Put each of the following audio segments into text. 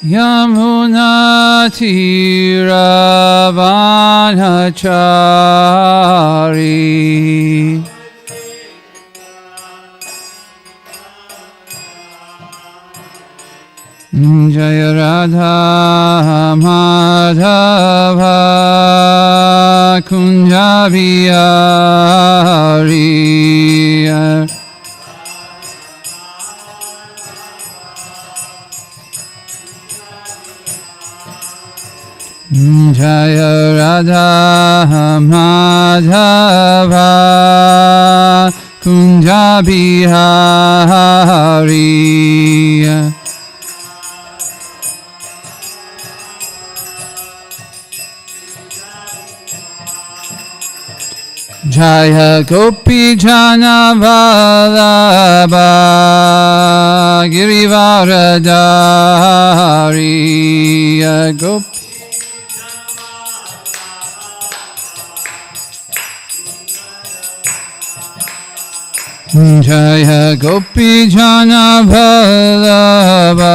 Yamuna Tiravanachari Jaya Radha Madhava Kunjabiyari Jaya Radha Madhava Kunjabihari Jaya Gopi Jana Vallabha Girivaradari Gopi Jaya Gopi Jana Vallabha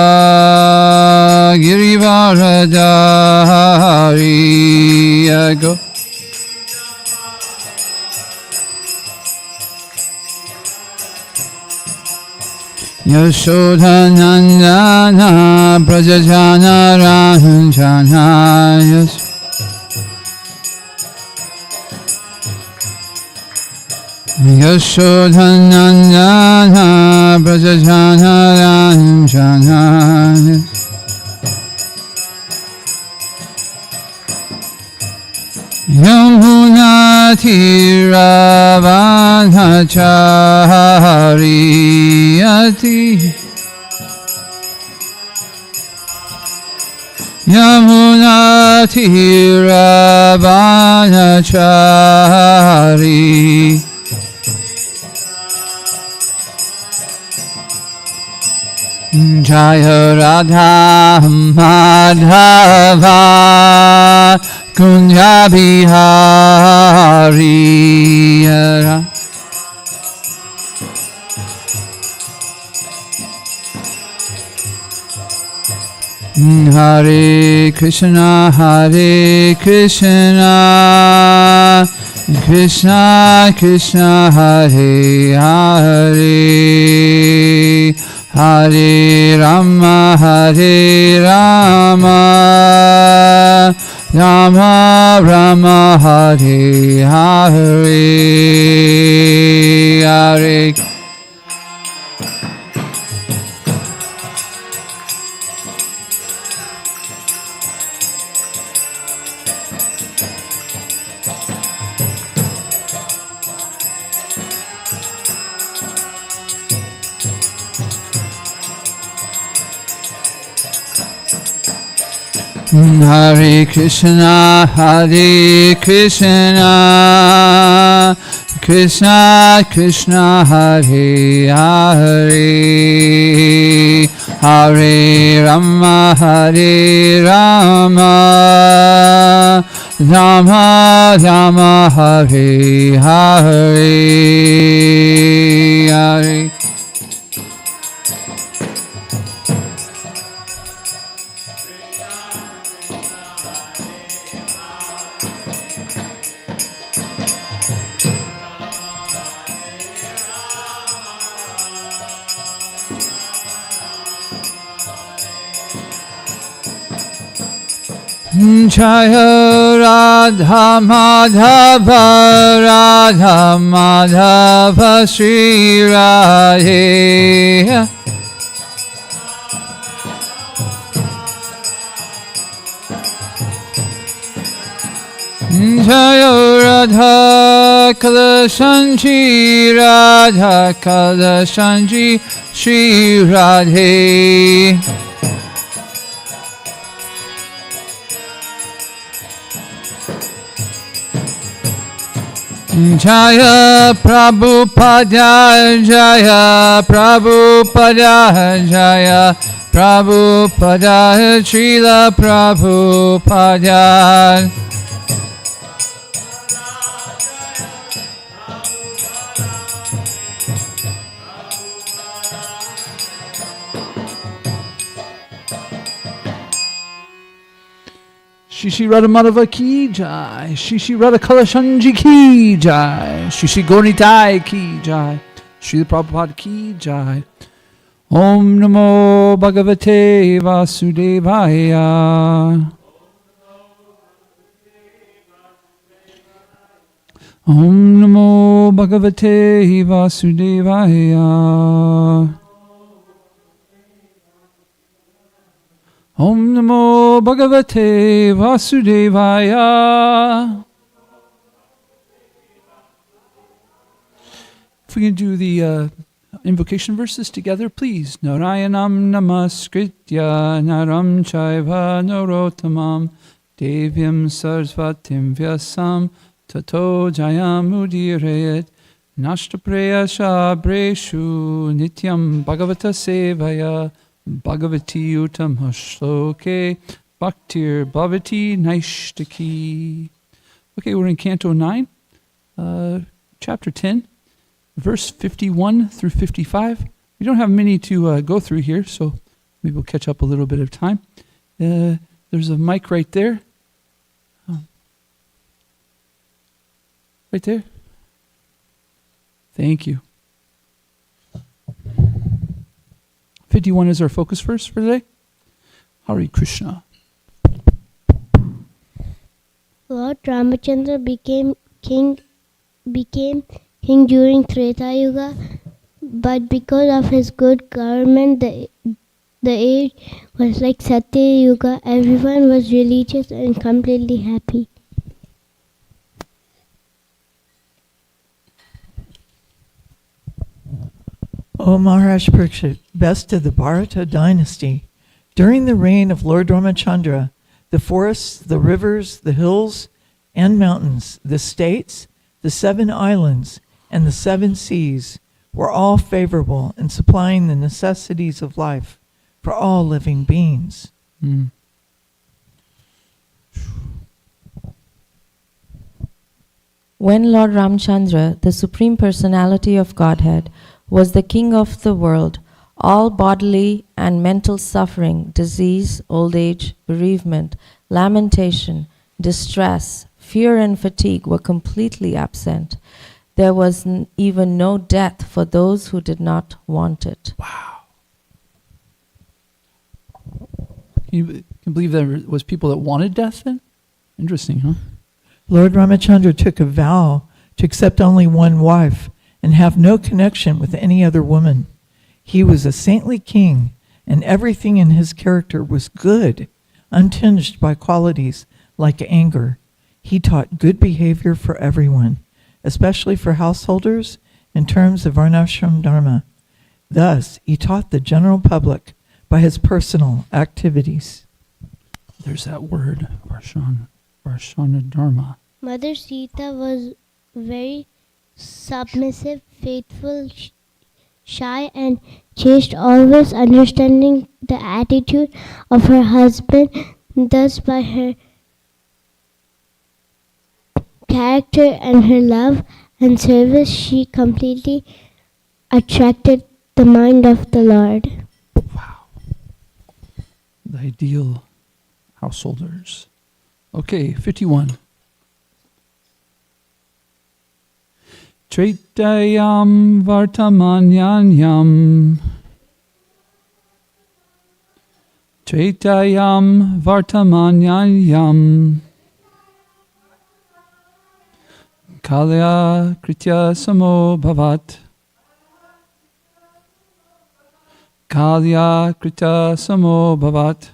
Girivaradari Gopi Yashodhanandana Brajajana Ranjana Yashodhanandana Brajajana Ranjana Yamuna Tiravanachariyati Yamuna Tiravanachari Jaya Radha Madhava Kunjabihari Hare Krishna Krishna Krishna Hare Hare Hare Rama Rama Rama Hare Hare Hare Hare Krishna Krishna Krishna Hare Hare Hare Rama Rama Rama Hare Hare Hare Jaya Radha Madhava Sri Radhe Jaya Radha Kalashanji Radha Kalashanji Sri Radhe Jaya Prabhupada Jaya Prabhupada Jaya Prabhupada Srila Prabhupada Shishi Radha Madhava ki jai. Shishi Radha Kalashanji ki jai. Shishi Gornitai ki jai. Srila Prabhupada ki jai. Om Namo Bhagavate Vasudevaya. Om Namo Bhagavate Vasudevaya. Om Namo Bhagavate Vasudevaya. If we can do the invocation verses together, please. Narayanam namaskritya naram chaiva narotamam devyam sarasvatim vyasam tato jayam udirayat nashtapreya shabreshu nityam bhagavata sevaya bhagavati utam shloke bhaktir bhavati naishtaki. Okay, we're in Canto 9, Chapter 10, verse 51 through 55. We don't have many to go through here, so maybe we'll catch up a little bit of time. There's a mic right there. Right there. Thank you. 51 is our focus verse for today. Hare Krishna. Lord Ramachandra became king during Treta Yuga, but because of his good government, the age was like Satya Yuga. Everyone was religious and completely happy. O Maharaj Parikshit, best of the Bharata dynasty, during the reign of Lord Ramachandra, the forests, the rivers, the hills and mountains, the states, the 7 islands, and the 7 seas were all favorable in supplying the necessities of life for all living beings. When Lord Ramchandra, the Supreme Personality of Godhead, was the king of the world, all bodily and mental suffering, disease, old age, bereavement, lamentation, distress, fear and fatigue were completely absent. There was even no death for those who did not want it. Wow. Can you believe there was people that wanted death then? Interesting, huh? Lord Ramachandra took a vow to accept only one wife and have no connection with any other woman. He was a saintly king, and everything in his character was good, untinged by qualities like anger. He taught good behavior for everyone, especially for householders in terms of varnashram dharma. Thus, he taught the general public by his personal activities. There's that word, Varshana Dharma. Mother Sita was very submissive, faithful, shy and chaste, always understanding the attitude of her husband. Thus, by her character and her love and service, she completely attracted the mind of the Lord. Wow. The ideal householders. Okay, 51. Tretayam Vartamanyanyam. Tretayam Vartamanyanyam. Kalya Kritya Samo Bhavat. Kalya Kritya Samo Bhavat.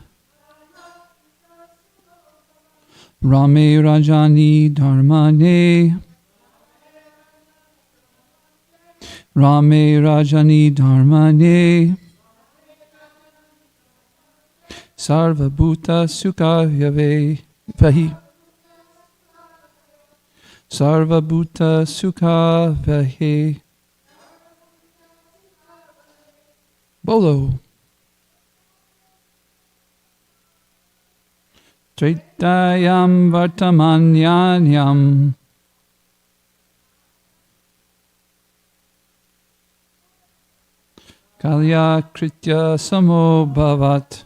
Rame Rajani Dharmane. Rame Rajani Dharmane. Sarva Bhuta Sukha Vahi. Sarva Bhuta Sukha Vahi. Bolo. Tretayam Vartamanyanyam. Kalya Kritya Samo Bhavat.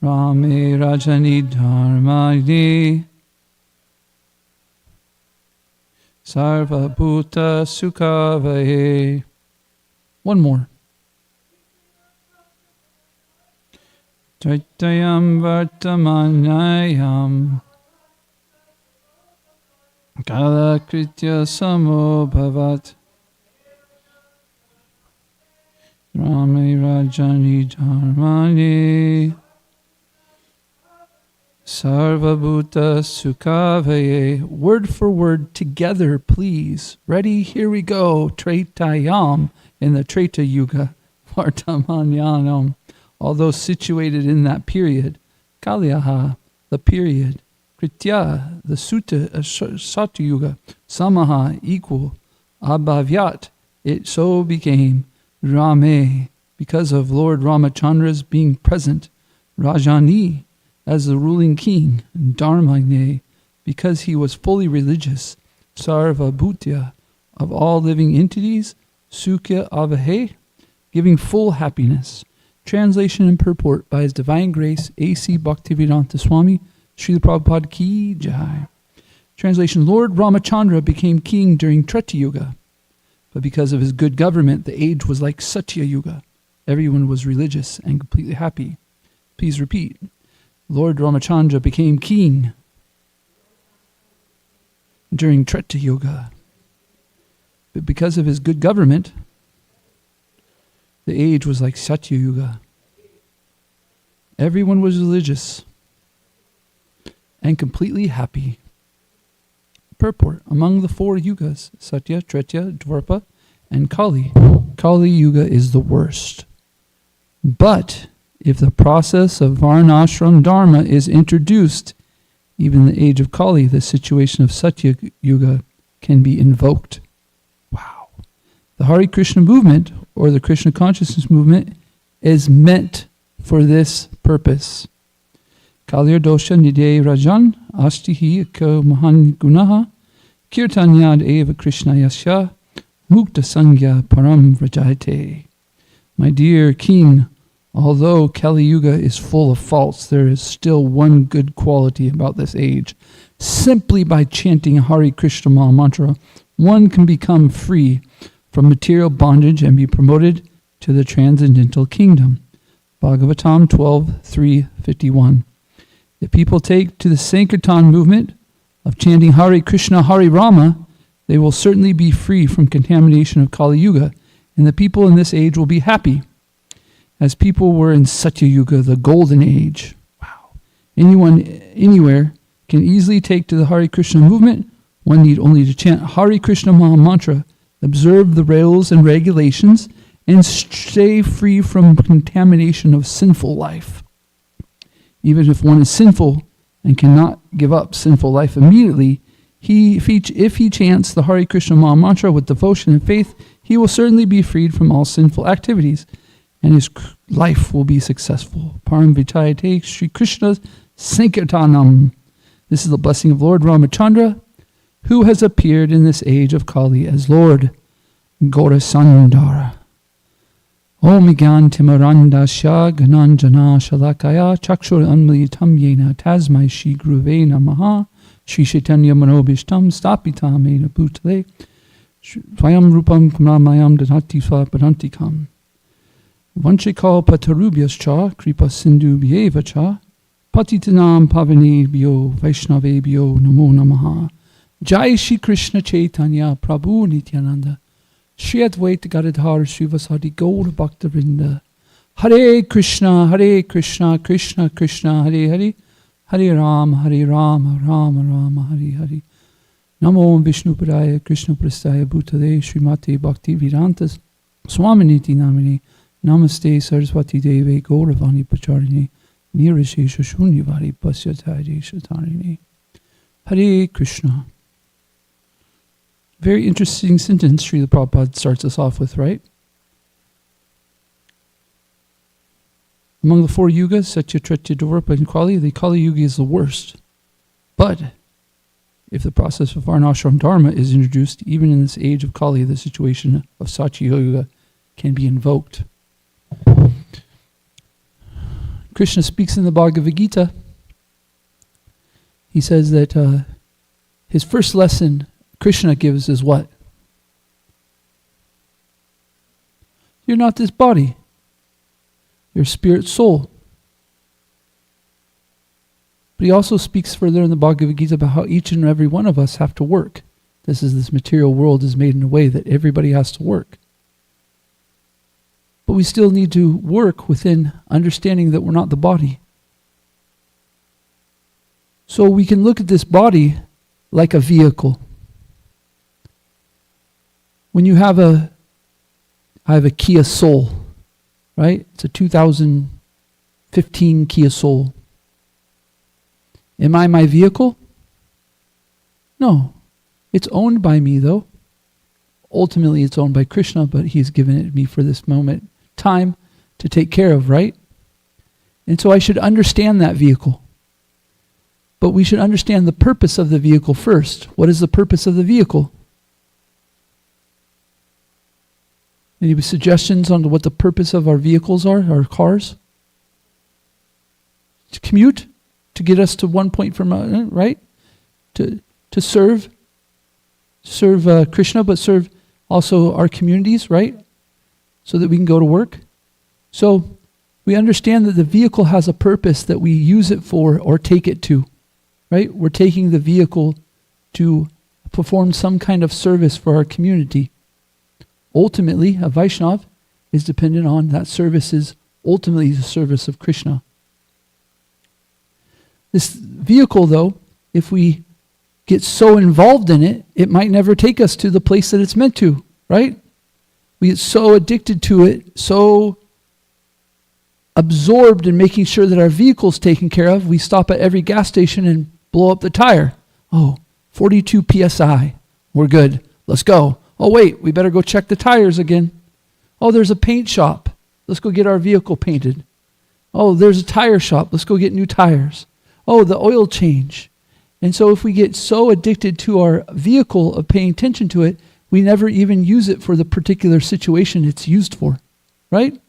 Rame Rajani Dharmani Sarva Bhuta Sukhavaye. One more. Chaitayam Vartamanayam Kalakritya Samo Bhavat Rame Rajani Dharmani Sarvabhuta Sukhavaye. Word for word together, please. Ready? Here we go. Tretayam in the Treta Yuga. Vartamanyanam, although situated in that period. Kalyaha, the period. Kritya, the Satya Yuga. Samaha, equal. Abhavyat, it so became. Rame, because of Lord Ramachandra's being present. Rajani, as the ruling king. Dharmane, because he was fully religious. Sarva Bhutya, of all living entities. Sukya Avahe, giving full happiness. Translation and purport by His Divine Grace A.C. Bhaktivedanta Swami, Srila Prabhupada Ki Jai. Translation: Lord Ramachandra became king during Treta Yuga, but because of his good government, the age was like Satya Yuga. Everyone was religious and completely happy. Please repeat. Lord Ramachandra became king during Treta Yuga, but because of his good government, the age was like Satya Yuga. Everyone was religious and completely happy. Purport: among the four yugas, Satya, Tretya, Dwarpa, and Kali, Kali Yuga is the worst. But if the process of Varnashram Dharma is introduced, even in the age of Kali, the situation of Satya Yuga can be invoked. Wow. The Hare Krishna movement, or the Krishna consciousness movement, is meant for this purpose. Kalir dosha nidye rajan astihi ko mahan gunaha kirtanyad eva Krishna yasya mukta sangya param vrajayate. My dear king, although Kali Yuga is full of faults, there is still one good quality about this age. Simply by chanting Hare Krishna Maha Mantra, one can become free from material bondage and be promoted to the transcendental kingdom. Bhagavatam 12:3-51. If people take to the Sankirtan movement of chanting Hare Krishna, Hare Rama, they will certainly be free from contamination of Kali Yuga, and the people in this age will be happy, as people were in Satya Yuga, the golden age. Wow. Anyone, anywhere, can easily take to the Hare Krishna movement. One need only to chant Hare Krishna Maha Mantra, observe the rules and regulations, and stay free from contamination of sinful life. Even if one is sinful and cannot give up sinful life immediately, if he chants the Hare Krishna Maha Mantra with devotion and faith, he will certainly be freed from all sinful activities, and his life will be successful. Param Vitayate Sri Krishna Sankirtanam. This is the blessing of Lord Ramachandra, who has appeared in this age of Kali as Lord Gaurasandara. Om Gyan Timaranda Shah Gananjana Shalakaya Chakshur Anmalitam Yena Tasmai Shri Guruve Namaha Shri Chaitanya Manobishtam Stapitam Ena Bhutale Swayam Rupam Kamamayam Dadhati Swapadantikam Vanchikal Patarubhyas Cha Kripa Sindhu Bhyeva Cha Patitanam Pavane Bhyo Vaishnave Bhyo Namo Namaha. Jai Shri Krishna Chaitanya Prabhu Nityananda Shri Advaita Gadadhar Srivasadi Gaura Bhakta Vrinda. Hare Krishna, Krishna Krishna, Hare Hare, Hare Rama, Rama Rama, Hare Hare. Namo Vishnu Padaya Krishna Prastaya Bhutale Srimate Bhakti Vedantas Swaminiti Namine Namaste Saraswati Deve Gauravani Pacharine Nirashesha Shunyavadi Pasyatari Shatarine. Hare Krishna. Very interesting sentence Srila Prabhupada starts us off with, right? Among the four yugas, Satya, Tretya, Dwarpa, and Kali, the Kali Yuga is the worst. But if the process of Varnashram Dharma is introduced, even in this age of Kali, the situation of Satya Yuga can be invoked. Krishna speaks in the Bhagavad Gita. He says that his first lesson Krishna gives is what? You're not this body. You're spirit soul. But he also speaks further in the Bhagavad Gita about how each and every one of us have to work. This material world is made in a way that everybody has to work. But we still need to work within understanding that we're not the body. So we can look at this body like a vehicle. When you have I have a Kia Soul, right? It's a 2015 Kia Soul. Am I my vehicle? No. It's owned by me, though. Ultimately, it's owned by Krishna, but he's given it to me for this moment, time to take care of, right? And so I should understand that vehicle. But we should understand the purpose of the vehicle first. What is the purpose of the vehicle? Any suggestions on what the purpose of our vehicles are, our cars? To commute, to get us to one point from, right? To serve Krishna, but serve also our communities, right? So that we can go to work. So we understand that the vehicle has a purpose that we use it for or take it to, right? We're taking the vehicle to perform some kind of service for our community. Ultimately, a Vaishnav is dependent on that service is ultimately the service of Krishna. This vehicle, though, if we get so involved in it, it might never take us to the place that it's meant to, right? We get so addicted to it, so absorbed in making sure that our vehicle's taken care of, we stop at every gas station and blow up the tire. Oh, 42 PSI. We're good. Let's go. Oh, wait, we better go check the tires again. Oh, there's a paint shop. Let's go get our vehicle painted. Oh, there's a tire shop. Let's go get new tires. Oh, the oil change. And so if we get so addicted to our vehicle of paying attention to it, we never even use it for the particular situation it's used for, right?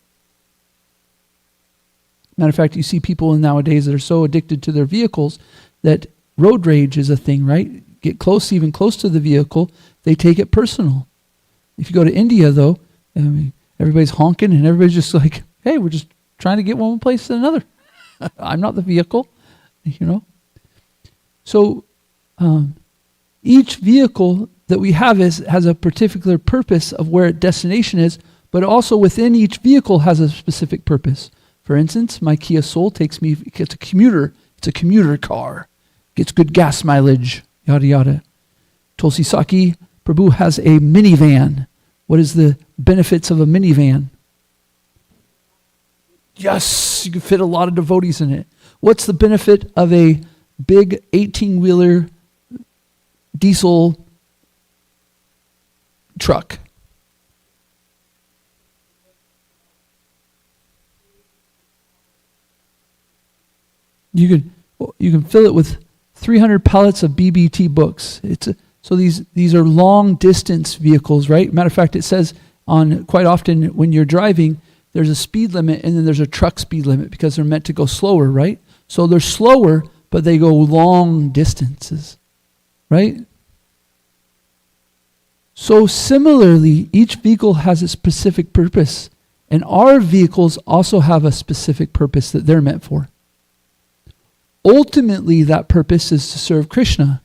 Matter of fact, you see people nowadays that are so addicted to their vehicles that road rage is a thing, right? Get close, even close to the vehicle, they take it personal. If you go to India, though, everybody's honking and everybody's just like, hey, we're just trying to get one place to another. I'm not the vehicle, you know. So each vehicle that we have has a particular purpose of where its destination is, but also within each vehicle has a specific purpose. For instance, my Kia Soul takes me, it's a commuter car, gets good gas mileage, yada yada. Tulsi Saki Prabhu has a minivan. What is the benefits of a minivan? Yes, you can fit a lot of devotees in it. What's the benefit of a big 18-wheeler diesel truck? You can fill it with 300 pallets of BBT books. So these are long distance vehicles, right? Matter of fact, it says quite often when you're driving, there's a speed limit and then there's a truck speed limit because they're meant to go slower, right? So they're slower, but they go long distances, right? So similarly, each vehicle has a specific purpose, and our vehicles also have a specific purpose that they're meant for. Ultimately, that purpose is to serve Krishna.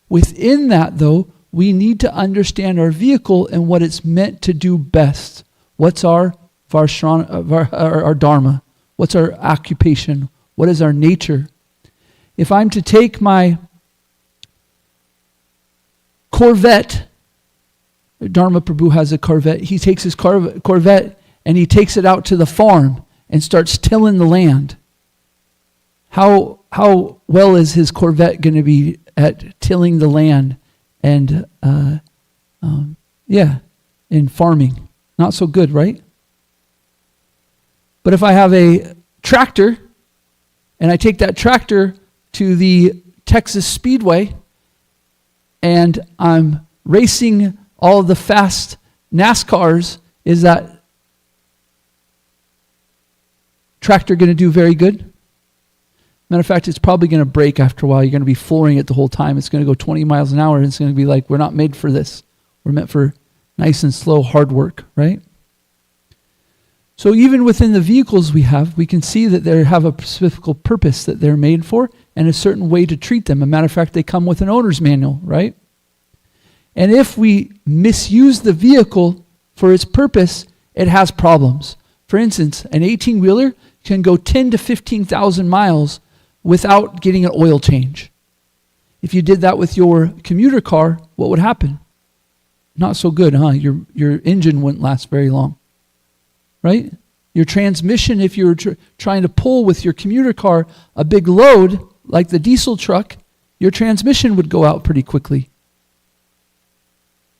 Within that, though, we need to understand our vehicle and what it's meant to do best. What's our dharma? What's our occupation? What is our nature? If I'm to take my Corvette, Dharma Prabhu has a Corvette. He takes his Corvette and he takes it out to the farm and starts tilling the land. How well is his Corvette going to be at tilling the land and in farming? Not so good, right? But if I have a tractor and I take that tractor to the Texas Speedway and I'm racing all of the fast NASCARs, is that tractor going to do very good? Matter of fact, it's probably going to break after a while. You're going to be flooring it the whole time. It's going to go 20 miles an hour, and it's going to be like, we're not made for this. We're meant for nice and slow, hard work, right? So even within the vehicles we have, we can see that they have a specific purpose that they're made for and a certain way to treat them. As a matter of fact, they come with an owner's manual, right? And if we misuse the vehicle for its purpose, it has problems. For instance, an 18-wheeler can go 10 to 15,000 miles without getting an oil change. If you did that with your commuter car, what would happen? Not so good, huh? Your engine wouldn't last very long, right? Your transmission, if you were trying to pull with your commuter car a big load, like the diesel truck, your transmission would go out pretty quickly.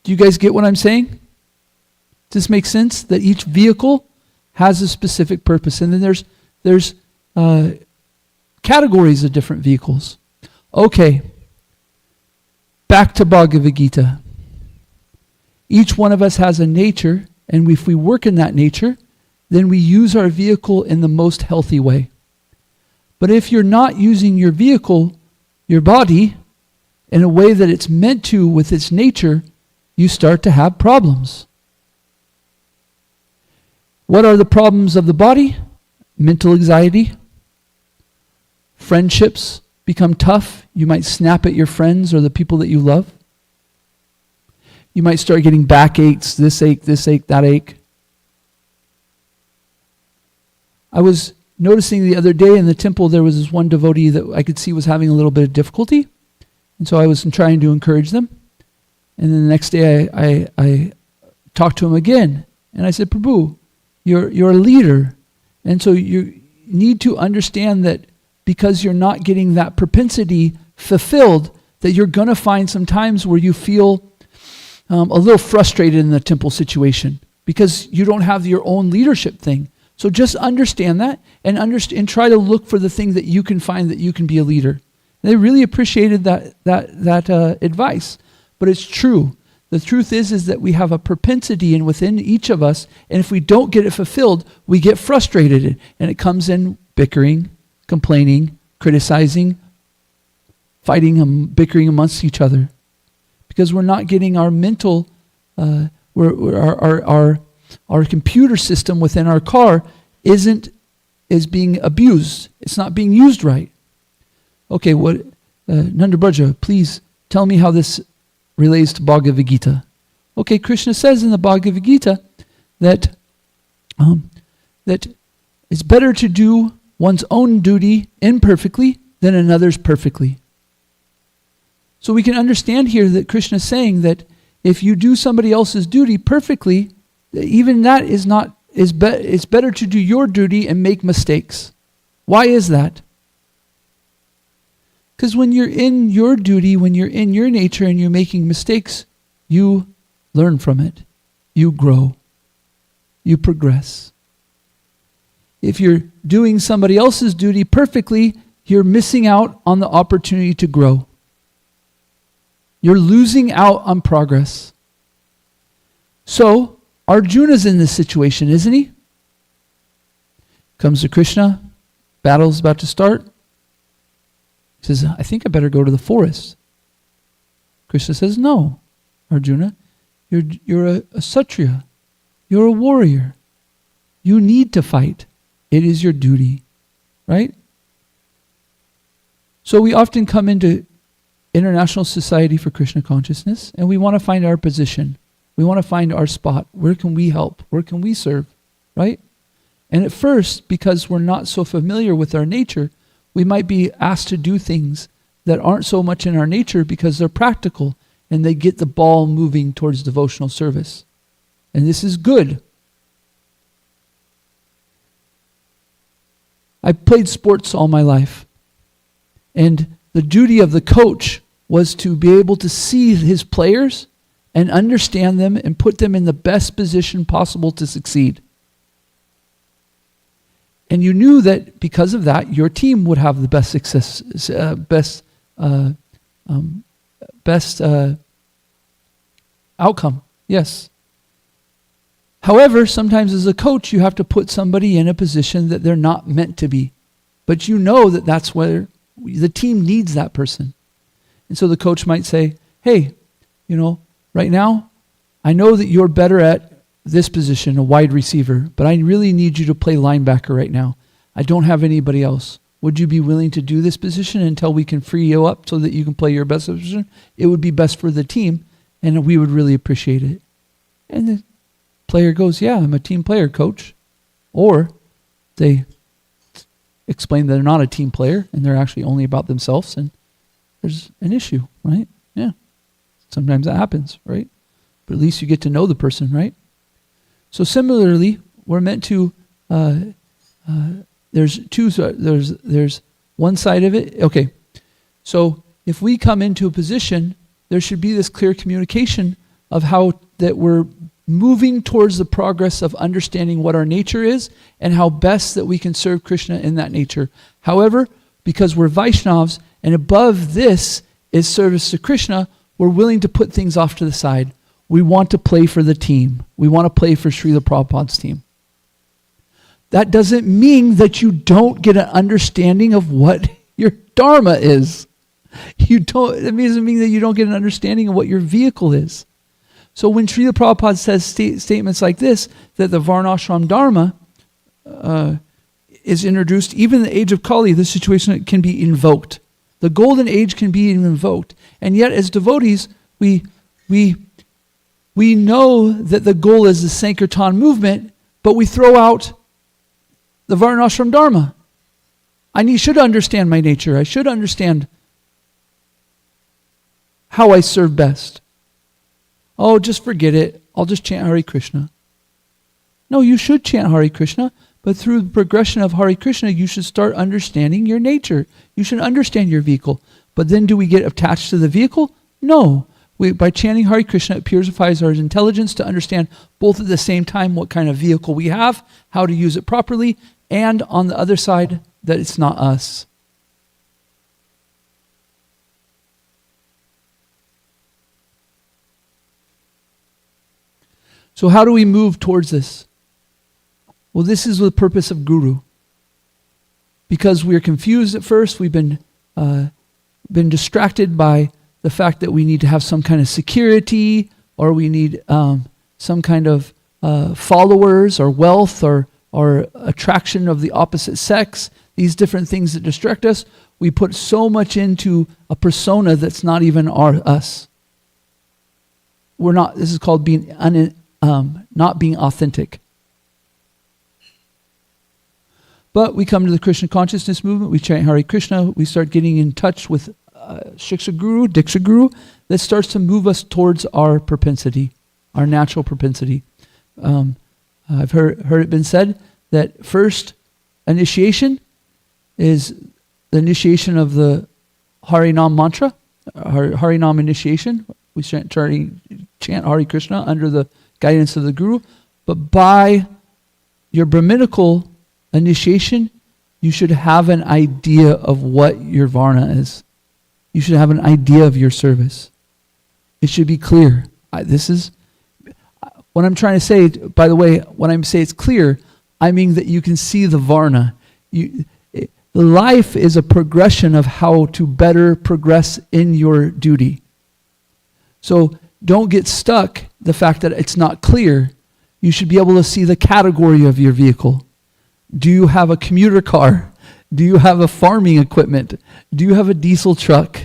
Do you guys get what I'm saying? Does this make sense? That each vehicle has a specific purpose. And then there's categories of different vehicles. Okay. Back to Bhagavad Gita. Each one of us has a nature, and if we work in that nature, then we use our vehicle in the most healthy way. But if you're not using your vehicle, your body, in a way that it's meant to with its nature, you start to have problems. What are the problems of the body? Mental anxiety. Friendships become tough. You might snap at your friends or the people that you love. You might start getting backaches, this ache, that ache. I was noticing the other day in the temple there was this one devotee that I could see was having a little bit of difficulty. And so I was trying to encourage them. And then the next day I talked to him again. And I said, Prabhu, you're a leader. And so you need to understand that because you're not getting that propensity fulfilled, that you're going to find some times where you feel a little frustrated in the temple situation because you don't have your own leadership thing. So just understand that and try to look for the thing that you can find that you can be a leader. And they really appreciated that advice. But it's true. The truth is that we have a propensity within each of us, and if we don't get it fulfilled, we get frustrated, and it comes in bickering, complaining, criticizing, fighting, bickering amongst each other, because we're not getting our mental, our computer system within our car is being abused. It's not being used right. Okay, Nanda Braja, please tell me how this relates to Bhagavad Gita. Okay, Krishna says in the Bhagavad Gita that it's better to do one's own duty imperfectly than another's perfectly. So we can understand here that Krishna is saying that if you do somebody else's duty perfectly, even that it's better to do your duty and make mistakes. Why is that? Because when you're in your duty, when you're in your nature and you're making mistakes, you learn from it. You grow. You progress. If you're doing somebody else's duty perfectly, you're missing out on the opportunity to grow. You're losing out on progress. So, Arjuna's in this situation, isn't he? Comes to Krishna, battle's about to start. He says, I think I better go to the forest. Krishna says, no, Arjuna, you're a Kshatriya. You're a warrior. You need to fight. It is your duty, right? So we often come into International Society for Krishna Consciousness, and we want to find our position. We want to find our spot. Where can we help? Where can we serve, right? And at first, because we're not so familiar with our nature, we might be asked to do things that aren't so much in our nature because they're practical and they get the ball moving towards devotional service. And this is good. I played sports all my life. And the duty of the coach was to be able to see his players and understand them and put them in the best position possible to succeed. And you knew that because of that, your team would have the best success, best outcome. Yes. However, sometimes as a coach, you have to put somebody in a position that they're not meant to be. But you know that that's where the team needs that person. And so the coach might say, hey, right now, I know that you're better at this position, a wide receiver, but I really need you to play linebacker right now. I don't have anybody else. Would you be willing to do this position until we can free you up so that you can play your best position? It would be best for the team, and we would really appreciate it. And the player goes, yeah, I'm a team player, coach. Or they explain that they're not a team player and they're actually only about themselves, and there's an issue, right? Yeah. Sometimes that happens, right? But at least you get to know the person, right? So similarly, we're meant to, there's one side of it. Okay. So if we come into a position, there should be this clear communication of how that we're moving towards the progress of understanding what our nature is and how best that we can serve Krishna in that nature. However, because we're Vaishnavas and above this is service to Krishna, we're willing to put things off to the side. We want to play for the team. We want to play for Srila Prabhupada's team. That doesn't mean that you don't get an understanding of what your dharma is. It doesn't mean that you don't get an understanding of what your vehicle is. So when Srila Prabhupada says statements like this, that the Varnashram Dharma is introduced, even in the age of Kali, this situation can be invoked. The golden age can be invoked. And yet as devotees, we know that the goal is the Sankirtan movement, but we throw out the Varnashram Dharma. I should understand my nature. I should understand how I serve best. Oh, just forget it. I'll just chant Hare Krishna. No, you should chant Hare Krishna, but through the progression of Hare Krishna, you should start understanding your nature. You should understand your vehicle. But then do we get attached to the vehicle? No. By chanting Hare Krishna, it purifies our intelligence to understand both at the same time what kind of vehicle we have, how to use it properly, and on the other side, that it's not us. So how do we move towards this? Well, this is the purpose of Guru. Because we're confused at first, we've been distracted by the fact that we need to have some kind of security, or we need some kind of followers or wealth or attraction of the opposite sex, these different things that distract us. We put so much into a persona that's not even us. This is called being not being authentic. But we come to the Krishna consciousness movement, we chant Hare Krishna, we start getting in touch with Shiksha Guru, Diksha Guru, that starts to move us towards our propensity, our natural propensity. I've heard it been said that first initiation is the initiation of the Harinam mantra, Harinam initiation. We chant Hare Krishna under the guidance of the Guru. But by your Brahminical initiation, you should have an idea of what your Varna is. You should have an idea of your service. It should be clear. This is what I'm trying to say. By the way, when I say it's clear, I mean that you can see the Varna. Life is a progression of how to better progress in your duty. So don't get stuck the fact that it's not clear. You should be able to see the category of your vehicle. Do you have a commuter car? Do you have a farming equipment? Do you have a diesel truck?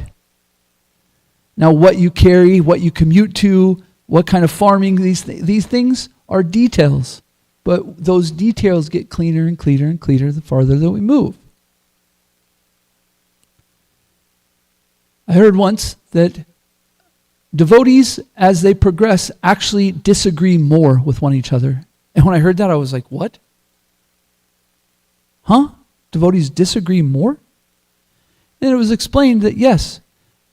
Now what you carry, what you commute to, what kind of farming, these things are details. But those details get cleaner and cleaner and cleaner the farther that we move. I heard once that devotees, as they progress, actually disagree more with one each other. And when I heard that, I was like, what? Huh? Devotees disagree more? And it was explained that yes,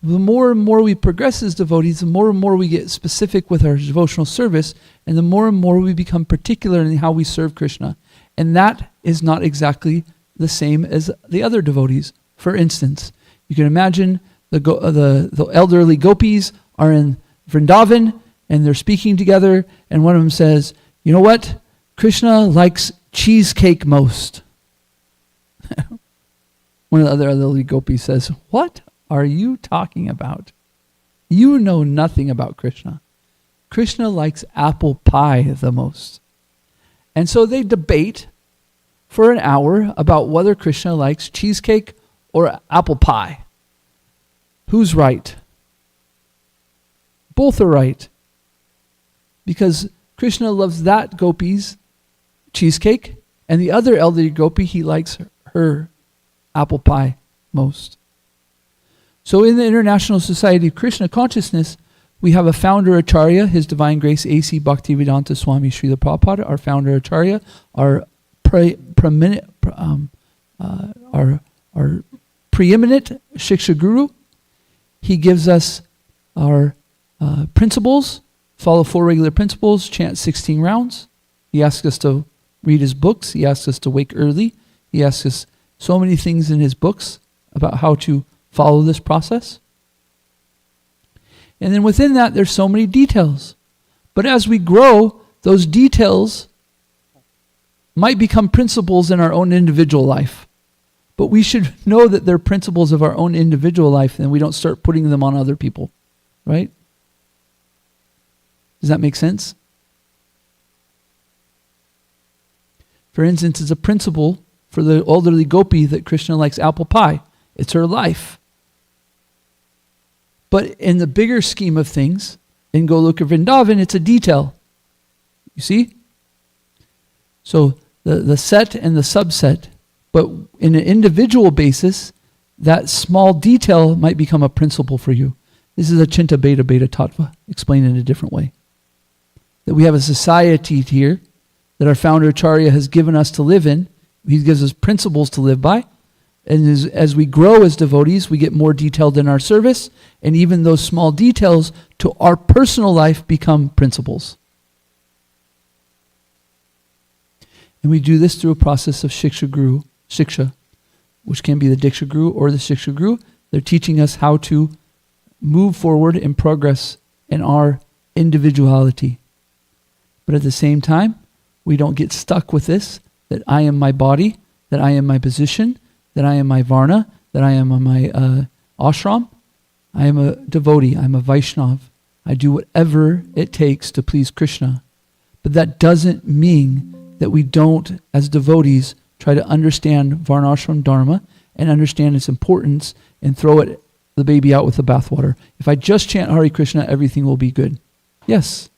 the more and more we progress as devotees, the more and more we get specific with our devotional service, and the more and more we become particular in how we serve Krishna. And that is not exactly the same as the other devotees. For instance, you can imagine the elderly gopis are in Vrindavan, and they're speaking together, and one of them says, you know what? Krishna likes cheesecake most. One of the other elderly gopis says, "What are you talking about? You know nothing about Krishna. Krishna likes apple pie the most." And so they debate for an hour about whether Krishna likes cheesecake or apple pie. Who's right? Both are right. Because Krishna loves that gopi's cheesecake, and the other elderly gopi, he likes her apple pie most. So in the International Society of Krishna Consciousness, we have a founder Acharya, His Divine Grace A.C. Bhaktivedanta Swami Srila Prabhupada, our founder Acharya, our preeminent Shiksha Guru. He gives us our principles, follow 4 regular principles, chant 16 rounds. He asks us to read his books. He asks us to wake early. He asks us so many things in his books about how to follow this process. And then within that, there's so many details. But as we grow, those details might become principles in our own individual life. But we should know that they're principles of our own individual life, and we don't start putting them on other people. Right? Does that make sense? For instance, it's a principle for the elderly gopi that Krishna likes apple pie. It's her life. But in the bigger scheme of things, in Goloka Vrindavan, it's a detail. You see? So the set and the subset. But in an individual basis, that small detail might become a principle for you. This is a Chinta Beta Beta Tattva, explained in a different way. That we have a society here that our founder Acharya has given us to live in. He gives us principles to live by. And as we grow as devotees, we get more detailed in our service. And even those small details to our personal life become principles. And we do this through a process of Shiksha, which can be the Diksha Guru or the Shiksha Guru. They're teaching us how to move forward and progress in our individuality. But at the same time, we don't get stuck with this, that I am my body, that I am my position, that I am my Varna, that I am my ashram. I am a devotee, I'm a Vaishnav. I do whatever it takes to please Krishna. But that doesn't mean that we don't, as devotees, try to understand Varnashram Dharma and understand its importance and throw the baby out with the bathwater. If I just chant Hare Krishna, everything will be good. Yes.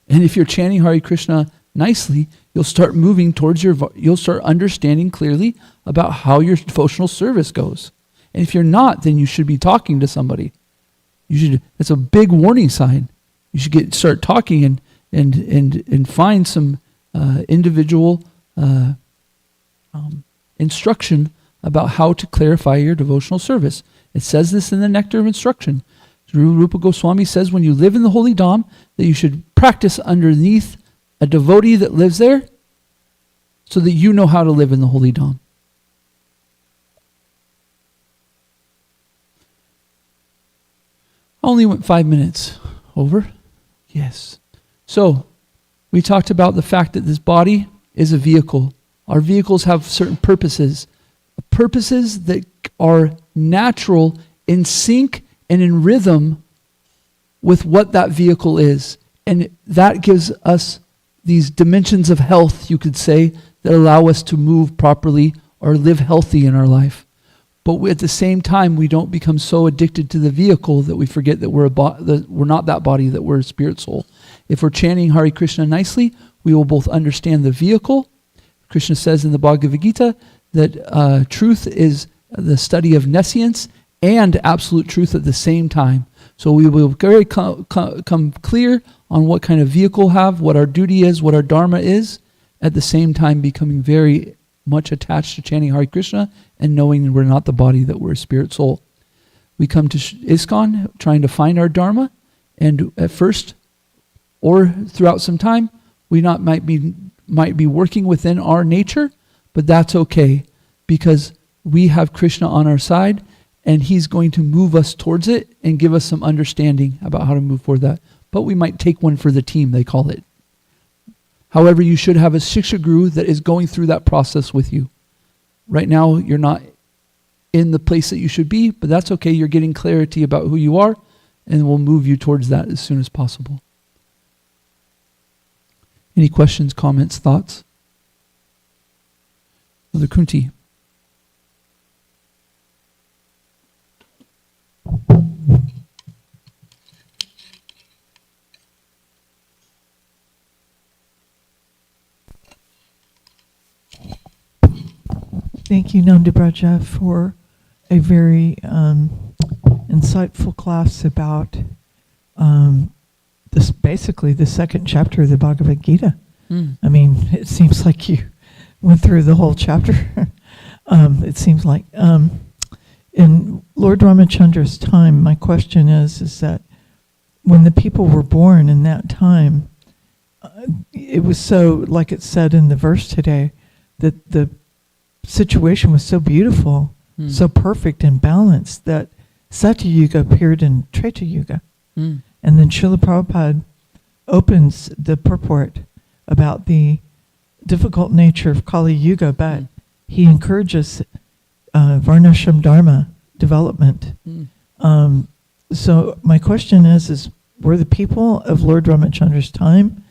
And if you're chanting Hare Krishna nicely, you'll start moving towards you'll start understanding clearly about how your devotional service goes. And if you're not, then you should be talking to somebody. It's a big warning sign. You should start talking and find some individual instruction about how to clarify your devotional service. It says this in the Nectar of Instruction. Rupa Goswami says when you live in the Holy Dham that you should practice underneath a devotee that lives there so that you know how to live in the Holy Dham. I only went 5 minutes over. Yes. So, we talked about the fact that this body is a vehicle. Our vehicles have certain purposes that are natural, in sync and in rhythm with what that vehicle is. And that gives us these dimensions of health, you could say, that allow us to move properly or live healthy in our life. But at the same time, we don't become so addicted to the vehicle that we forget that we're not that body, that we're a spirit soul. If we're chanting Hare Krishna nicely, we will both understand the vehicle. Krishna says in the Bhagavad Gita that truth is the study of nescience and absolute truth at the same time. So we will very come clear on what kind of vehicle we have, what our duty is, what our dharma is, at the same time becoming very much attached to chanting Hare Krishna and knowing we're not the body, that we're a spirit soul. We come to ISKCON trying to find our dharma, and at first or throughout some time, we might be working within our nature, but that's okay because we have Krishna on our side, and he's going to move us towards it and give us some understanding about how to move forward that. But we might take one for the team, they call it. However, you should have a Shiksha Guru that is going through that process with you. Right now, you're not in the place that you should be, but that's okay. You're getting clarity about who you are, and we'll move you towards that as soon as possible. Any questions, comments, thoughts? Mother Kunti. Thank you, Nandabraja, for a very insightful class about this, basically the second chapter of the Bhagavad Gita. I mean, it seems like you went through the whole chapter. It seems like in Lord Ramachandra's time, my question is that when the people were born in that time, it was so, like it said in the verse today, that the situation was so beautiful, so perfect and balanced, that Satya Yuga appeared in Treta Yuga. And then Srila Prabhupada opens the purport about the difficult nature of Kali Yuga, but he encourages Varnashram Dharma development. So my question is were the people of Lord Ramachandra's time,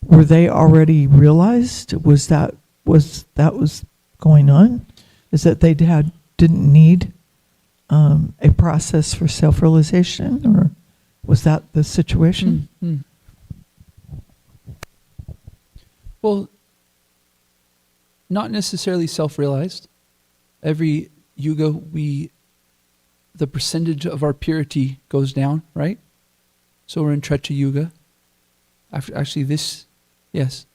were they already realized? Was going on? Is that they didn't need a process for self-realization, or was that the situation? Well, not necessarily self-realized. Every yuga, the percentage of our purity goes down, right? So we're in Treta Yuga. Yes.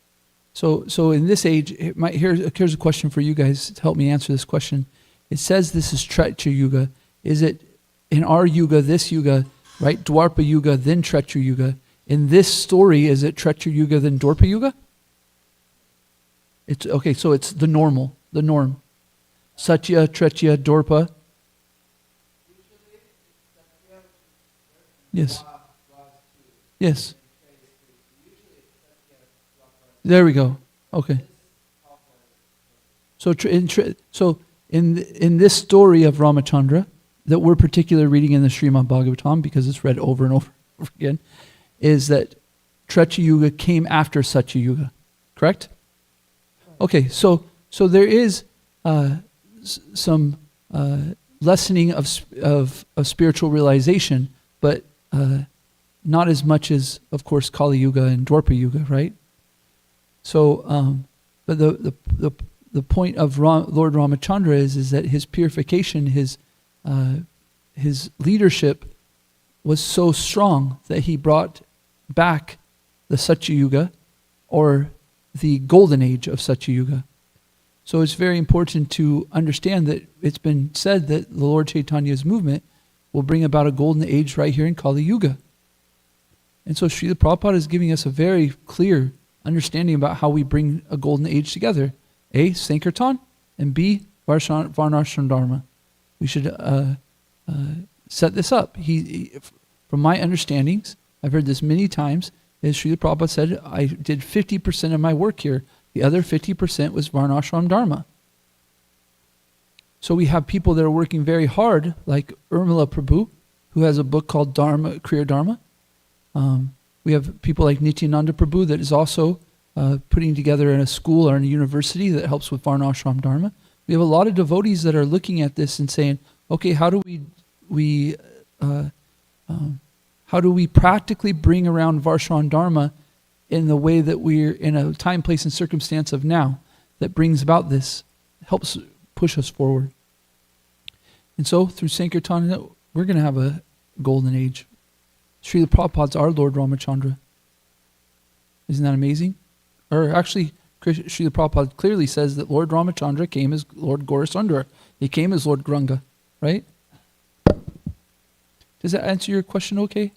So in this age, here's a question for you guys to help me answer this question. It says this is Treta Yuga. Is it in our yuga, this yuga, right? Dwarpa Yuga, then Treta Yuga. In this story, is it Treta Yuga, then Dwarpa Yuga? It's okay. So it's the norm. Satya, Treta, Dwarpa. Yes. Yes. There we go. Okay. So in this story of Ramachandra that we're particularly reading in the Srimad Bhagavatam, because it's read over and over again, is that Treta Yuga came after Satya Yuga, correct? Okay, so there is some lessening of spiritual realization, but not as much as, of course, Kali Yuga and Dwarpa Yuga, right? So, but the point of Lord Ramachandra is that his purification, his leadership was so strong that he brought back the Satya Yuga, or the golden age of Satya Yuga. So it's very important to understand that it's been said that the Lord Chaitanya's movement will bring about a golden age right here in Kali Yuga. And so Srila Prabhupada is giving us a very clear understanding about how we bring a golden age together. A, Sankirtan, and B, Varnashram Dharma. We should set this up. From my understandings, I've heard this many times, is Srila Prabhupada said, I did 50% of my work here. The other 50% was Varnashram Dharma. So we have people that are working very hard, like Urmila Prabhu, who has a book called Dharma, Kriya Dharma. We have people like Nityananda Prabhu that is also putting together in a school or in a university that helps with Varnashram Dharma. We have a lot of devotees that are looking at this and saying, okay, how do we practically bring around Varnashram Dharma in the way that we're in a time, place, and circumstance of now that brings about this, helps push us forward. And so through Sankirtan, we're going to have a golden age. Srila Prabhupada's our Lord Ramachandra. Isn't that amazing? Or actually, Srila Prabhupada clearly says that Lord Ramachandra came as Lord Gaurasundara. He came as Lord Granga, right? Does that answer your question okay,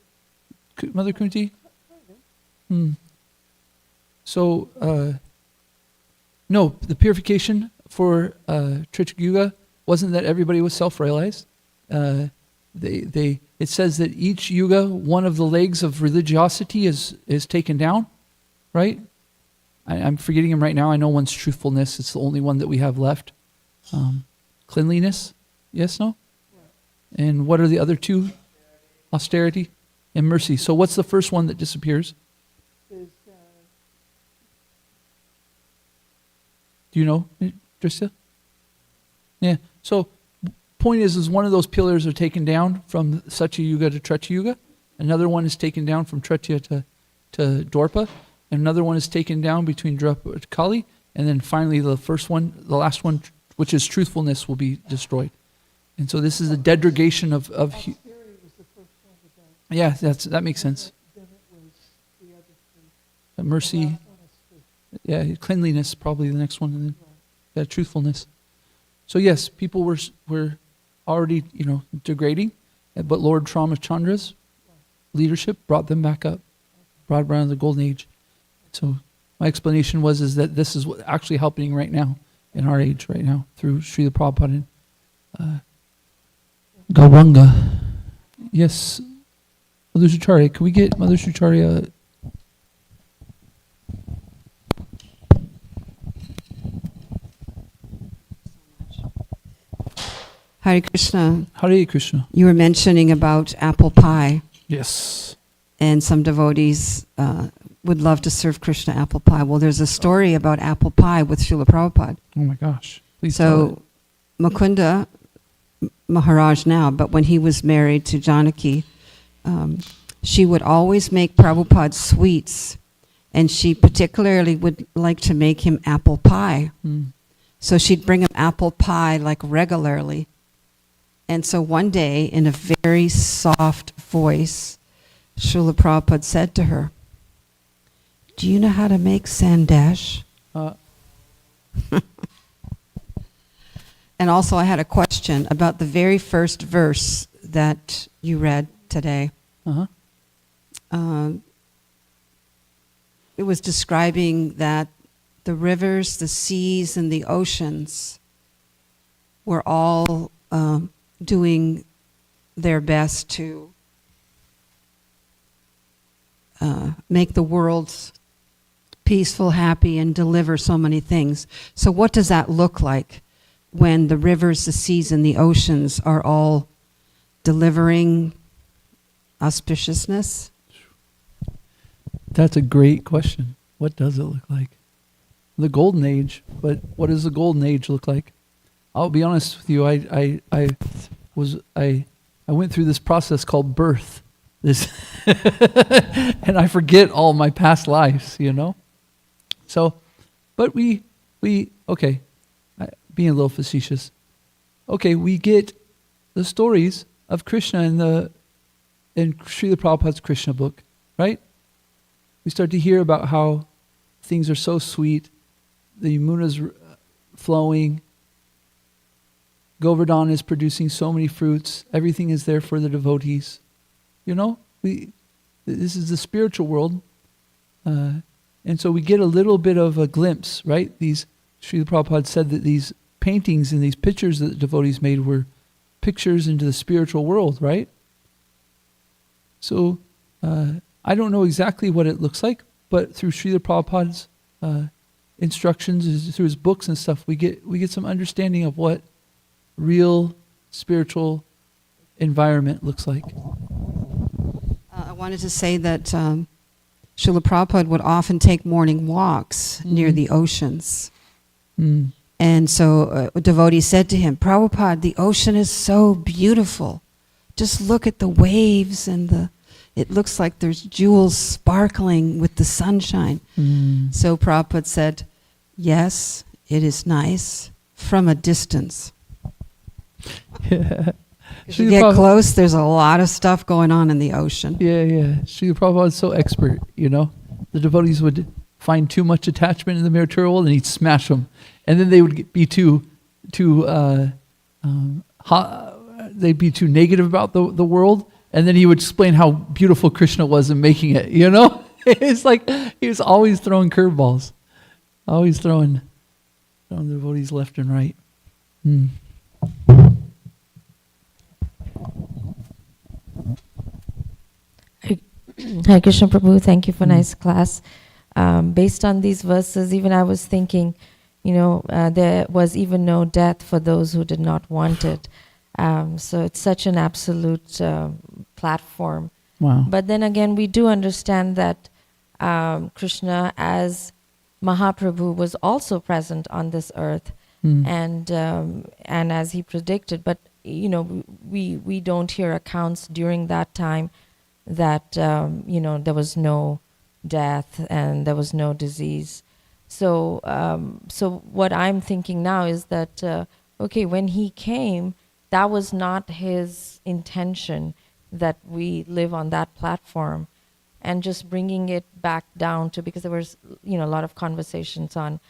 Mother Kunti? So, no, the purification for Treta Yuga wasn't that everybody was self-realized. It says that each yuga, one of the legs of religiosity is taken down, right? I'm forgetting them right now. I know one's truthfulness. It's the only one that we have left. Cleanliness. Yes, no? And what are the other two? Austerity and mercy. So what's the first one that disappears? Do you know, Drista? Yeah. So point is one of those pillars are taken down from Satya Yuga to Treta Yuga. Another one is taken down from Treta to Dwarpa. And another one is taken down between Dwarpa and Kali. And then finally the last one, which is truthfulness, will be destroyed. And so this is a degradation of yeah, that makes sense. Mercy, yeah, cleanliness, probably the next one, and then truthfulness. So yes, people were already degrading, but Lord Ramachandra's leadership brought them back up, brought around the golden age. So my explanation is that this is what actually happening right now in our age right now through Srila Prabhupada and Gauranga. Yes, Mother Sucharya, can we get Mother Sucharya? Hare Krishna. Hare Krishna. You were mentioning about apple pie, Yes. and some devotees would love to serve Krishna apple pie. Well, there's a story about apple pie with Srila Prabhupada. Oh my gosh. Please tell it. So, Mukunda Maharaj now, but when he was married to Janaki, she would always make Prabhupada sweets, and she particularly would like to make him apple pie. So she'd bring him apple pie like regularly. And so one day, in a very soft voice, Srila Prabhupada said to her, "Do you know how to make sandesh?" And also I had a question about the very first verse that you read today. It was describing that the rivers, the seas, and the oceans were all doing their best to make the world peaceful, happy, and deliver so many things. So what does that look like when the rivers, the seas, and the oceans are all delivering auspiciousness? That's a great question. What does it look like? The golden age, but what does the golden age look like? I'll be honest with you. I went through this process called birth. And I forget all my past lives, So, but we okay, being a little facetious. Okay, we get the stories of Krishna in Srila Prabhupada's Krishna book, right? We start to hear about how things are so sweet, the Yamuna's flowing, Govardhan is producing so many fruits, everything is there for the devotees. This is the spiritual world, and so we get a little bit of a glimpse, right? Srila Prabhupada said that these paintings and these pictures that the devotees made were pictures into the spiritual world, right? So I don't know exactly what it looks like, but through Srila Prabhupada's instructions, through his books and stuff, we get some understanding of what real spiritual environment looks like. I wanted to say that Srila Prabhupada would often take morning walks near the oceans. And so a devotee said to him, "Prabhupada, the ocean is so beautiful. Just look at the waves and it looks like there's jewels sparkling with the sunshine." So Prabhupada said, "Yes, it is nice from a distance." Yeah. If you get close, there's a lot of stuff going on in the ocean. Yeah. Srila Prabhupada is so expert, The devotees would find too much attachment in the material world and he'd smash them. And then they would be too they'd be too negative about the world. And then he would explain how beautiful Krishna was in making it, It's like he was always throwing curveballs. Always throwing the devotees left and right. Hare Krishna Prabhu, thank you for nice class. Based on these verses, even I was thinking, there was even no death for those who did not want it. So it's such an absolute platform. Wow. But then again, we do understand that Krishna, as Mahaprabhu, was also present on this earth, Mm. and as he predicted. But we don't hear accounts during that time that there was no death and there was no disease. So what I'm thinking now is that okay, when he came, that was not his intention that we live on that platform, and just bringing it back down to, because there was a lot of conversations on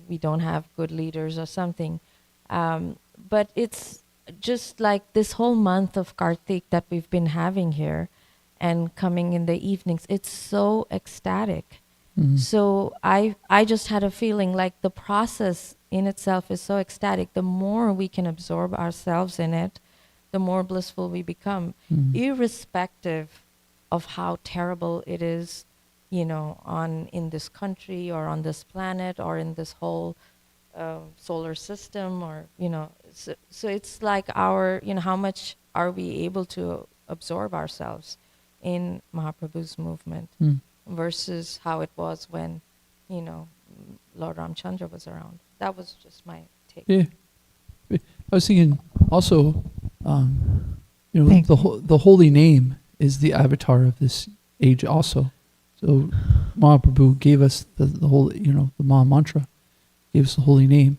we don't have good leaders or something, but it's just like this whole month of Kartik that we've been having here and coming in the evenings, it's so ecstatic. Mm. So I just had a feeling like the process in itself is so ecstatic. The more we can absorb ourselves in it, the more blissful we become, Mm. irrespective of how terrible it is, in this country or on this planet or in this whole solar system, or so it's like our, how much are we able to absorb ourselves in Mahaprabhu's movement Mm. versus how it was when Lord Ramchandra was around. That was just my take. Yeah. I was thinking also, Thank the holy name is the avatar of this age also. So Mahaprabhu gave us the whole, the Maha Mantra, gave us the holy name.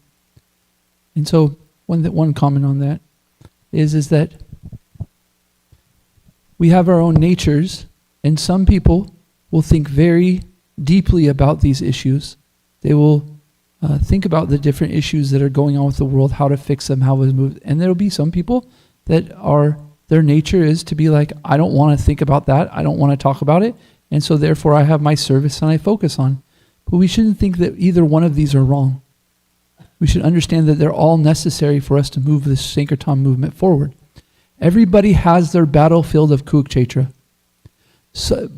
And so one comment on that is that we have our own natures, and some people will think very deeply about these issues. They will think about the different issues that are going on with the world, how to fix them, how to move. And there will be some people that their nature is to be like, I don't want to think about that. I don't want to talk about it. And so therefore I have my service and I focus on. But we shouldn't think that either one of these are wrong. We should understand that they're all necessary for us to move this Sankirtan movement forward. Everybody has their battlefield of Kurukshetra. So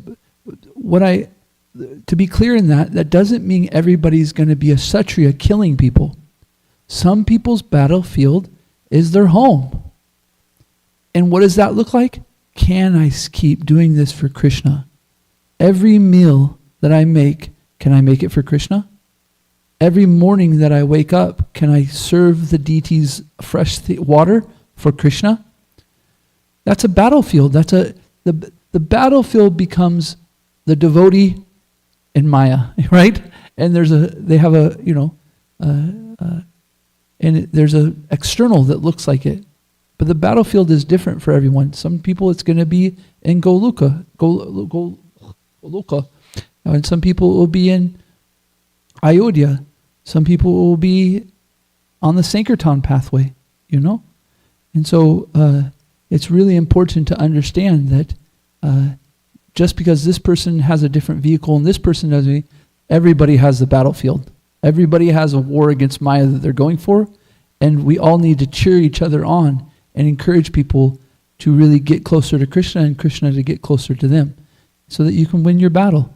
to be clear in that doesn't mean everybody's going to be a Kshatriya killing people. Some people's battlefield is their home. And what does that look like? Can I keep doing this for Krishna? Every meal that I make, can I make it for Krishna? Every morning that I wake up, can I serve the deities fresh water for Krishna? That's a battlefield. The battlefield becomes the devotee and Maya, right? And there's a external that looks like it. But the battlefield is different for everyone. Some people it's going to be in Goluka, and some people will be in Ayodhya. Some people will be on the Sankirtan pathway, And so it's really important to understand that just because this person has a different vehicle and this person doesn't, everybody has the battlefield. Everybody has a war against Maya that they're going for, and we all need to cheer each other on and encourage people to really get closer to Krishna and Krishna to get closer to them so that you can win your battle.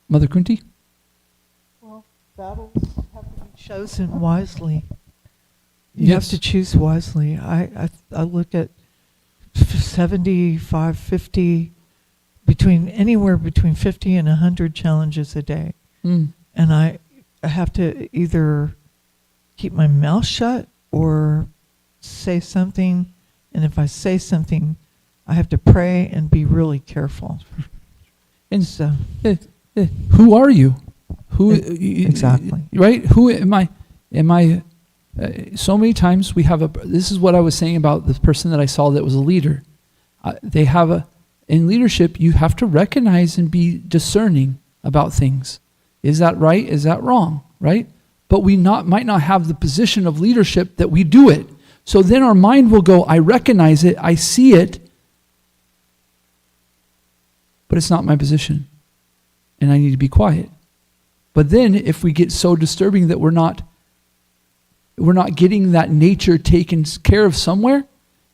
Mother Kunti? Well, battles have to be chosen wisely. You Yes. have to choose wisely. I look at 75, 50, anywhere between 50 and 100 challenges a day. Mm. And I have to either keep my mouth shut or say something. And if I say something, I have to pray and be really careful. And So, who are you? Exactly. Right? Who am I? So many times this is what I was saying about the person that I saw that was a leader. In leadership, you have to recognize and be discerning about things. Is that right? Is that wrong? Right? But we might not have the position of leadership that we do it. So then our mind will go, I recognize it, I see it, but it's not my position. And I need to be quiet. But then if we get so disturbing that we're not getting that nature taken care of somewhere,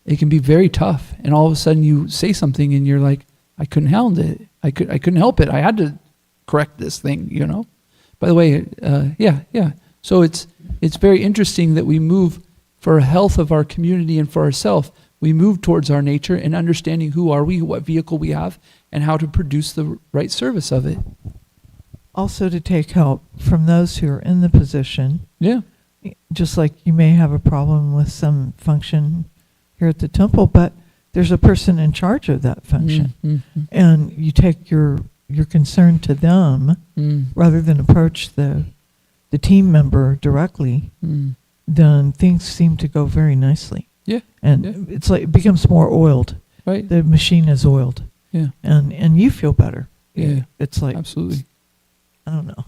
it can be very tough. And all of a sudden you say something and you're like, I couldn't handle it. I couldn't help it. I had to correct this thing, By the way, yeah. So it's very interesting that we move for the health of our community and for ourselves, we move towards our nature and understanding who are we, what vehicle we have, and how to produce the right service of it. Also to take help from those who are in the position. Yeah. Just like you may have a problem with some function here at the temple, but there's a person in charge of that function. Mm-hmm. And you take your concern to them rather than approach the team member directly, then things seem to go very nicely. Yeah. And it's like it becomes more oiled. Right. The machine is oiled. Yeah. And you feel better. Yeah. It's like, absolutely. I don't know.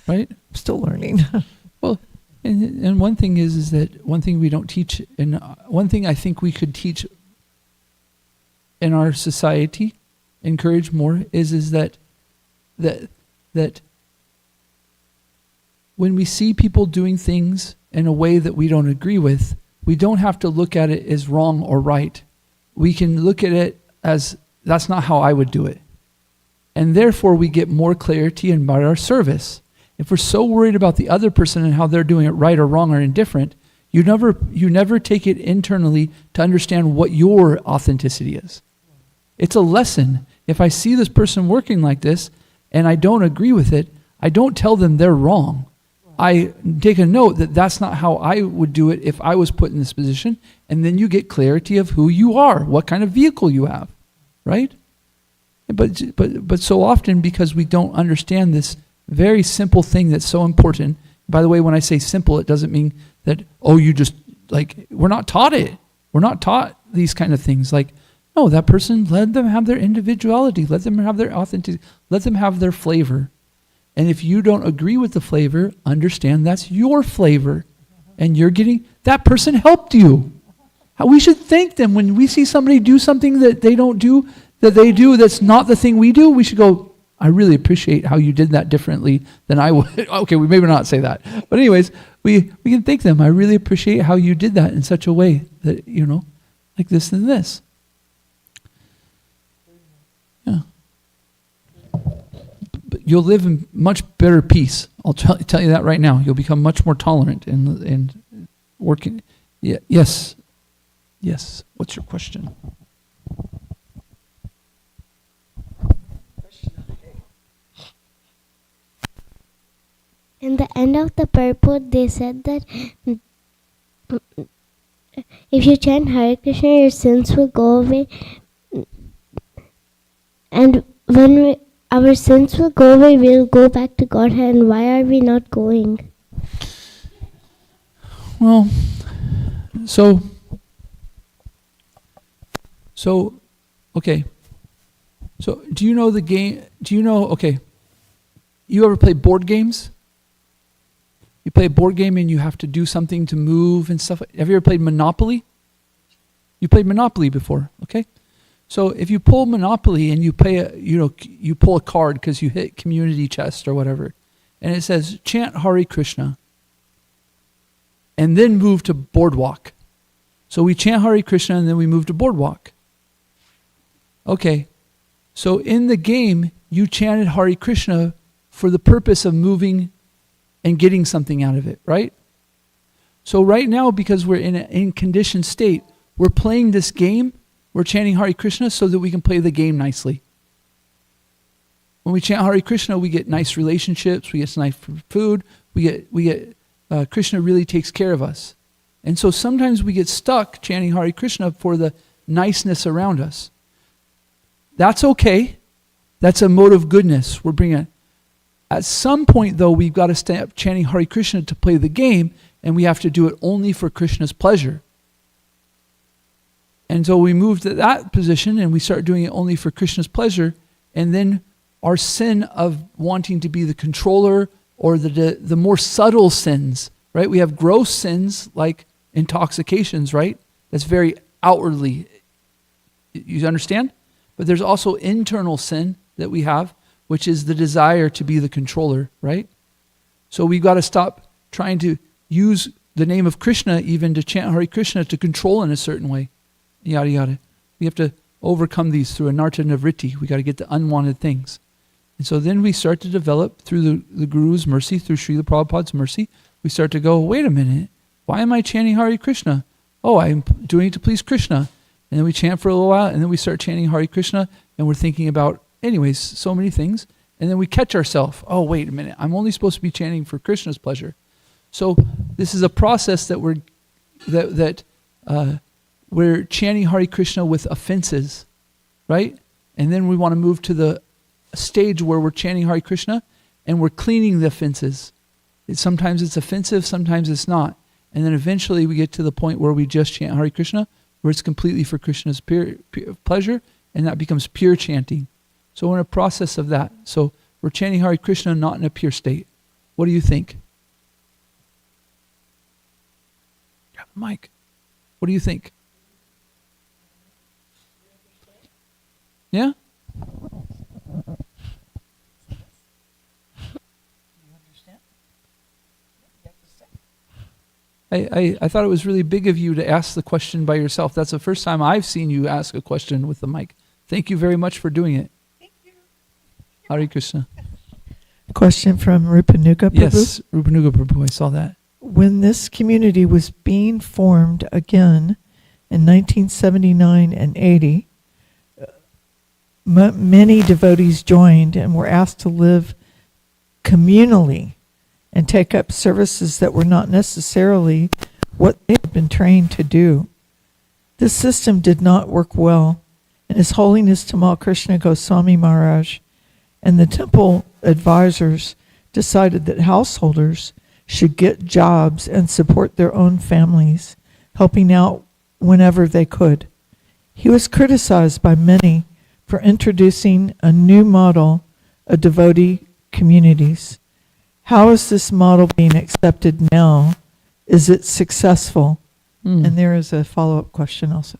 Right? I'm still learning. Well, and one thing is that one thing we don't teach, and one thing I think we could teach in our society, encourage more, is that when we see people doing things in a way that we don't agree with, we don't have to look at it as wrong or right. We can look at it as, that's not how I would do it. And therefore we get more clarity about our service. If we're so worried about the other person and how they're doing it right or wrong or indifferent, you never take it internally to understand what your authenticity is. It's a lesson. If I see this person working like this and I don't agree with it, I don't tell them they're wrong. I take a note that that's not how I would do it if I was put in this position, and then you get clarity of who you are, what kind of vehicle you have, right? But so often, because we don't understand this very simple thing that's so important. By the way, when I say simple, it doesn't mean that, you just, like, we're not taught it. We're not taught these kind of things. Like, no, that person, let them have their individuality. Let them have their authenticity. Let them have their flavor. And if you don't agree with the flavor, understand that's your flavor. And you're getting, that person helped you. We should thank them when we see somebody do something that they don't do, that's not the thing we do. We should go, I really appreciate how you did that differently than I would. Okay, we maybe not say that. But anyways, we can thank them. I really appreciate how you did that in such a way that, like this and this. Yeah. But you'll live in much better peace. I'll tell you that right now. You'll become much more tolerant and working. Yeah. Yes. What's your question? In the end of the purport, they said that if you chant Hare Krishna, your sins will go away. And when our sins will go away, we'll go back to Godhead. And why are we not going? Well, so okay. So do you know the game? Okay, you ever play board games? You play a board game and you have to do something to move and stuff. Have you ever played Monopoly? You played Monopoly before, okay? So if you pull Monopoly and you play, you pull a card because you hit community chest or whatever, and it says chant Hare Krishna, and then move to Boardwalk. So we chant Hare Krishna and then we move to Boardwalk. Okay, so in the game you chanted Hare Krishna for the purpose of moving and getting something out of it, right? So right now, because we're in an conditioned state, we're playing this game, we're chanting Hare Krishna so that we can play the game nicely. When we chant Hare Krishna, we get nice relationships, we get nice food, we get Krishna really takes care of us. And so sometimes we get stuck chanting Hare Krishna for the niceness around us. That's okay. That's a mode of goodness. We're bringing it. At some point, though, we've got to stop chanting Hare Krishna to play the game, and we have to do it only for Krishna's pleasure. And so we move to that position, and we start doing it only for Krishna's pleasure, and then our sin of wanting to be the controller or the more subtle sins, right? We have gross sins like intoxications, right? That's very outwardly. You understand? But there's also internal sin that we have, which is the desire to be the controller, right? So we've got to stop trying to use the name of Krishna even to chant Hare Krishna to control in a certain way, yada yada. We have to overcome these through anartha nivritti. We got to get the unwanted things. And so then we start to develop through the Guru's mercy, through Srila Prabhupada's mercy, we start to go, wait a minute, Why am I chanting Hare Krishna? Oh, I'm doing it to please Krishna. And then we chant for a little while, and then we start chanting Hare Krishna, and we're thinking about, anyways, so many things. And then we catch ourselves. Oh, wait a minute. I'm only supposed to be chanting for Krishna's pleasure. So this is a process that we're chanting Hare Krishna with offenses, right? And then we want to move to the stage where we're chanting Hare Krishna, and we're cleaning the offenses. Sometimes it's offensive, sometimes it's not. And then eventually we get to the point where we just chant Hare Krishna, where it's completely for Krishna's pure pleasure, and that becomes pure chanting. So we're in a process of that. So we're chanting Hare Krishna not in a pure state. What do you think? Grab the mic. What do you think? Yeah? I thought it was really big of you to ask the question by yourself. That's the first time I've seen you ask a question with the mic. Thank you very much for doing it. Thank you. Hare Krishna. Question from Rupanuga Prabhu. Yes, Rupanuga Prabhu, I saw that. When this community was being formed again in 1979 and 80, many devotees joined and were asked to live communally and take up services that were not necessarily what they had been trained to do. This system did not work well, and His Holiness Tamal Krishna Goswami Maharaj and the temple advisors decided that householders should get jobs and support their own families, helping out whenever they could. He was criticized by many for introducing a new model of devotee communities. How is this model being accepted now? Is it successful? And there is a follow-up question also.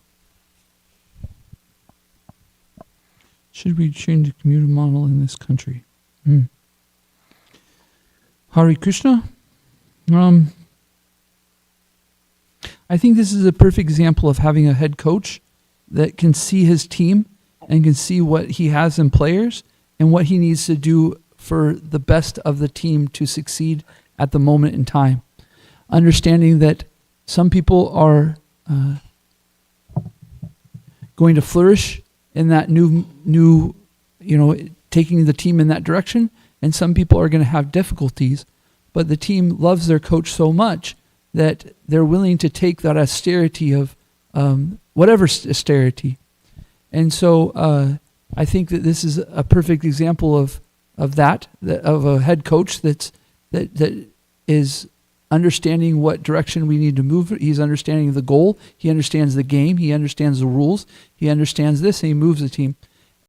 Should we change the community model in this country? Hare Krishna. I think this is a perfect example of having a head coach that can see his team and can see what he has in players and what he needs to do for the best of the team to succeed at the moment in time. Understanding that some people are going to flourish in that new, taking the team in that direction, and some people are going to have difficulties. But the team loves their coach so much that they're willing to take that austerity of whatever austerity. And so I think that this is a perfect example of that of a head coach that is understanding what direction we need to move. He's understanding the goal. He understands the game. He understands the rules. He understands this, and he moves the team.